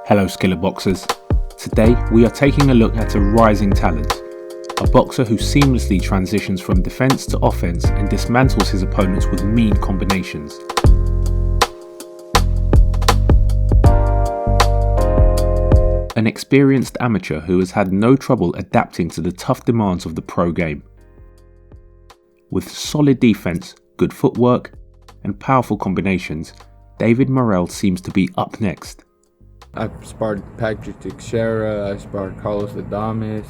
Hello Skillr Boxers. Today we are taking a look at a rising talent, a boxer who seamlessly transitions from defense to offense and dismantles his opponents with mean combinations. An experienced amateur who has had no trouble adapting to the tough demands of the pro game. With solid defense, good footwork, and powerful combinations, David Morrell seems to be up next. I've sparred Patrick Teixeira, I sparred Carlos Adames,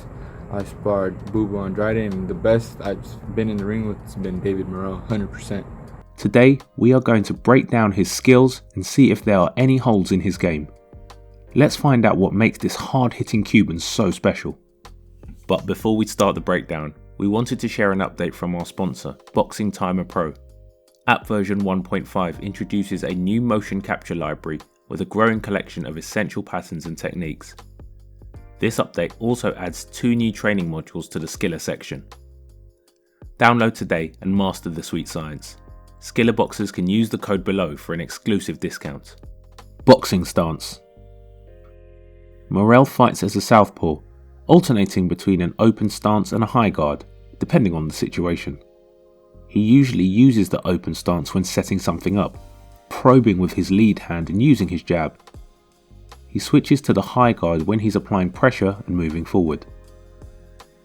I sparred Bubu Andrade, and the best I've been in the ring with has been David Morrell, 100%. Today, we are going to break down his skills and see if there are any holes in his game. Let's find out what makes this hard-hitting Cuban so special. But before we start the breakdown, we wanted to share an update from our sponsor, Boxing Timer Pro. App version 1.5 introduces a new motion capture library with a growing collection of essential patterns and techniques. This update also adds 2 new training modules to the Skillr section. Download today and master the sweet science. Skillr Boxers can use the code below for an exclusive discount. Boxing stance. Morrell fights as a southpaw, alternating between an open stance and a high guard, depending on the situation. He usually uses the open stance when setting something up, probing with his lead hand and using his jab. He switches to the high guard when he's applying pressure and moving forward.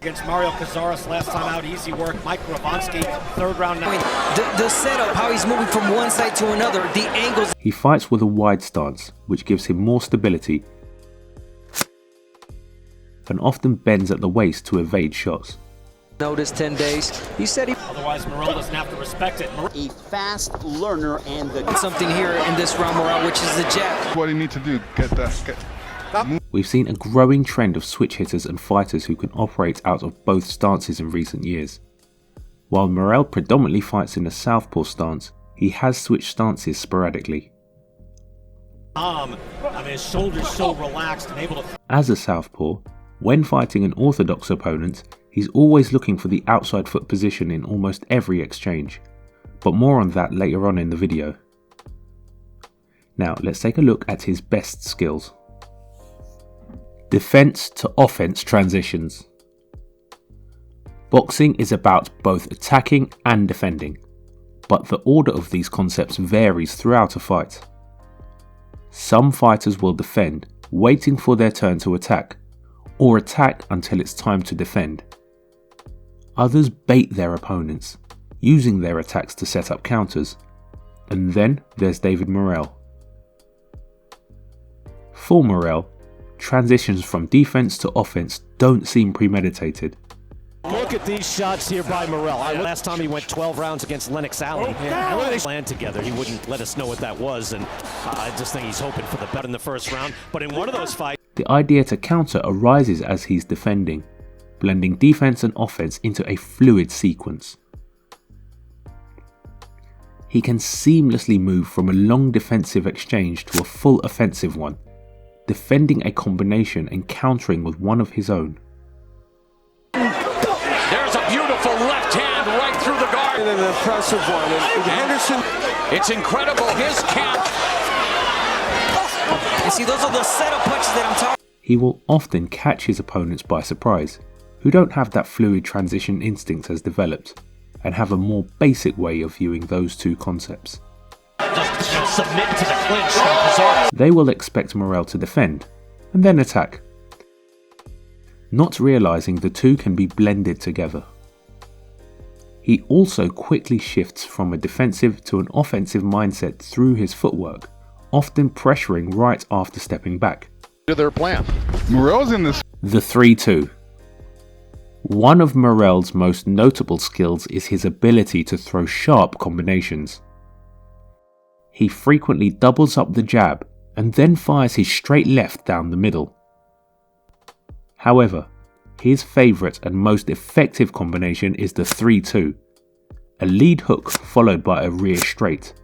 Against Mario Cazares last time out, easy work. Mike Gravansky, third round now. The setup, how he's moving from one side to another, the angles. He fights with a wide stance, which gives him more stability, and often bends at the waist to evade shots. Notice 10 days. He said he. Otherwise, Morrell doesn't have to respect it. A fast learner and something here in this round, Morrell, which is the jab. What do you need to do? Get that. We've seen a growing trend of switch hitters and fighters who can operate out of both stances in recent years. While Morrell predominantly fights in a southpaw stance, he has switched stances sporadically. His shoulders so relaxed and able to. As a southpaw, when fighting an orthodox opponent, he's always looking for the outside foot position in almost every exchange, but more on that later on in the video. Now let's take a look at his best skills. Defense to offense transitions. Boxing is about both attacking and defending, but the order of these concepts varies throughout a fight. Some fighters will defend, waiting for their turn to attack, or attack until it's time to defend. Others bait their opponents, using their attacks to set up counters. And then there's David Morrell. For Morrell, transitions from defense to offense don't seem premeditated. Look at these shots here by Morrell. Last time he went 12 rounds against Lennox Allen. And look at they land together. He wouldn't let us know what that was, and I just think he's hoping for the bet in the first round. But in one of those fights, the idea to counter arises as he's defending, blending defense and offense into a fluid sequence. He can seamlessly move from a long defensive exchange to a full offensive one, defending a combination and countering with one of his own. there's a beautiful left hand right through the guard. And an impressive one. And Henderson. It's incredible. His camp. And see, those are the setup punches that I'm talking. He will often catch his opponents by surprise, who don't have that fluid transition instinct as developed, and have a more basic way of viewing those two concepts. Just submit to the clinch. They will expect Morrell to defend, and then attack, not realizing the two can be blended together. He also quickly shifts from a defensive to an offensive mindset through his footwork, often pressuring right after stepping back. To their plan. Morrell's in this. The 3-2. One of Morrell's most notable skills is his ability to throw sharp combinations. He frequently doubles up the jab and then fires his straight left down the middle. However, his favourite and most effective combination is the 3-2, a lead hook followed by a rear straight.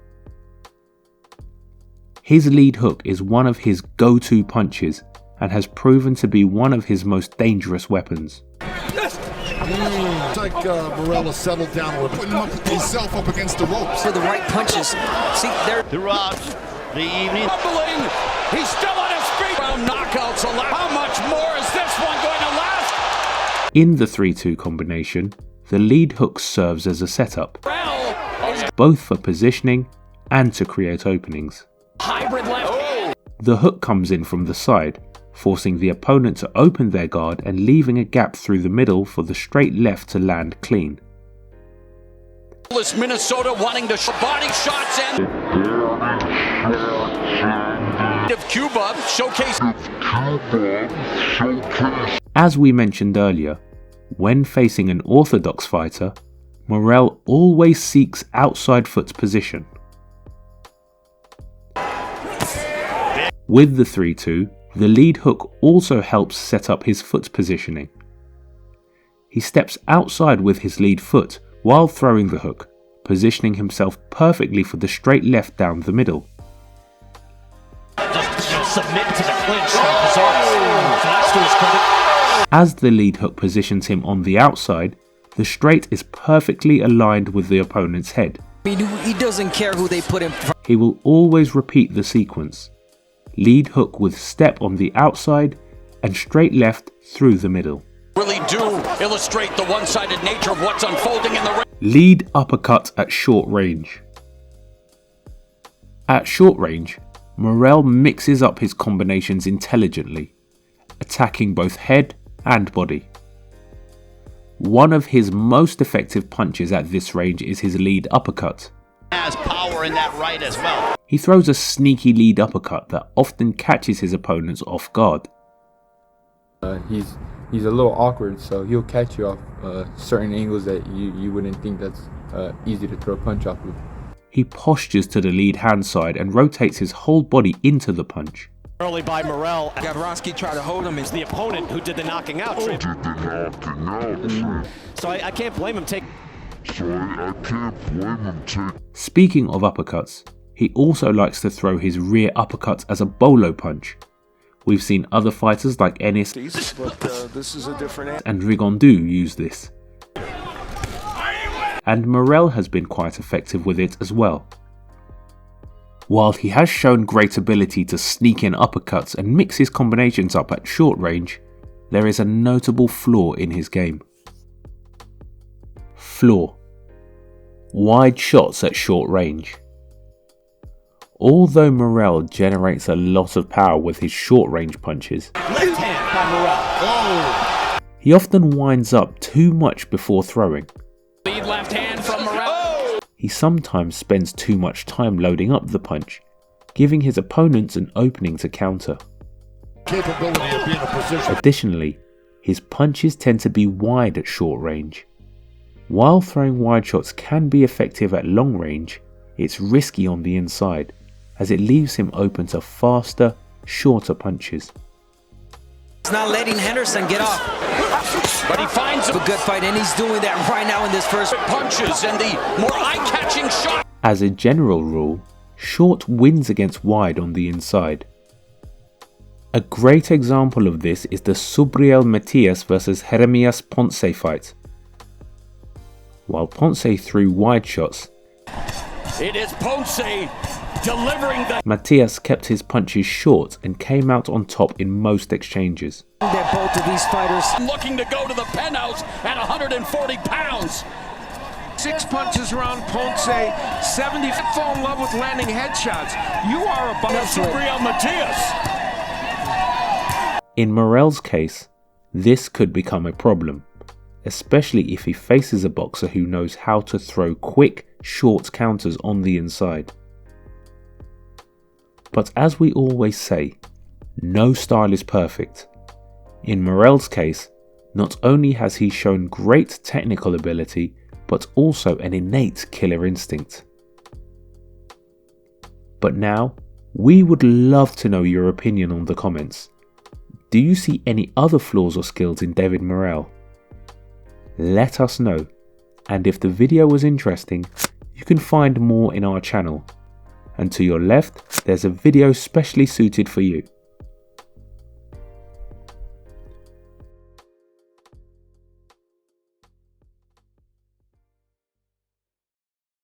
His lead hook is one of his go-to punches and has proven to be one of his most dangerous weapons. It's like Morrell has settled down. We're putting himself up against the ropes. For the right punches. See, there. Throughout the evening. He's still on his feet. Round How much more is this one going to last? In the 3-2 combination, the lead hook serves as a setup, both for positioning and to create openings. Hybrid left. The hook comes in from the side, forcing the opponent to open their guard and leaving a gap through the middle for the straight left to land clean. Minnesota wanting to body shots and of Cuba showcase. As we mentioned earlier, when facing an orthodox fighter, Morrell always seeks outside foot position. With the 3-2, the lead hook also helps set up his foot positioning. He steps outside with his lead foot while throwing the hook, positioning himself perfectly for the straight left down the middle. Just submit to the clinch from Boxers. To his credit. As the lead hook positions him on the outside, the straight is perfectly aligned with the opponent's head. I mean, he doesn't care who they put in front. He will always repeat the sequence. Lead hook with step on the outside and straight left through the middle. Really do illustrate the one-sided nature of what's unfolding in the ring. Lead uppercut at short range. At short range, Morrell mixes up his combinations intelligently, attacking both head and body. One of his most effective punches at this range is his lead uppercut. Has power in that right as well. He throws a sneaky lead uppercut that often catches his opponents off guard. He's a little awkward, so he'll catch you off certain angles that you wouldn't think that's easy to throw a punch off of. He postures to the lead hand side and rotates his whole body into the punch. Early by Morrell. Gavronski tried to hold him. It's the opponent who did the knocking out. So I can't blame him taking. Speaking of uppercuts, he also likes to throw his rear uppercut as a bolo punch. We've seen other fighters like Ennis and Rigondeaux use this. And Morrell has been quite effective with it as well. While he has shown great ability to sneak in uppercuts and mix his combinations up at short range, there is a notable flaw in his game. Flaw: wide shots at short range. Although Morrell generates a lot of power with his short range punches, Left hand by Morrell. he often winds up too much before throwing. Lead left hand from Morrell. He sometimes spends too much time loading up the punch, giving his opponents an opening to counter. Capability of being in position. Additionally, his punches tend to be wide at short range. While throwing wide shots can be effective at long range, it's risky on the inside, as it leaves him open to faster, shorter punches. He's not letting Henderson get off. But he finds A good fight, and he's doing that right now in this first. punches and the more eye-catching shot. As a general rule, short wins against wide on the inside. A great example of this is the Subriel Matias vs Jeremias Ponce fight. While Ponce threw wide shots, It is Ponce delivering the. Matias kept his punches short and came out on top in most exchanges. That both of these fighters. Looking to go to the penthouse at 140 pounds. 6 punches around Ponce, 70. Fall in love with landing headshots. You are a Subriel Matias. In Morrell's case, this could become a problem, especially if he faces a boxer who knows how to throw quick, short counters on the inside. But as we always say, no style is perfect. In Morrell's case, not only has he shown great technical ability, but also an innate killer instinct. But now, we would love to know your opinion on the comments. Do you see any other flaws or skills in David Morrell? Let us know, and if the video was interesting, you can find more in our channel. And to your left, there's a video specially suited for you.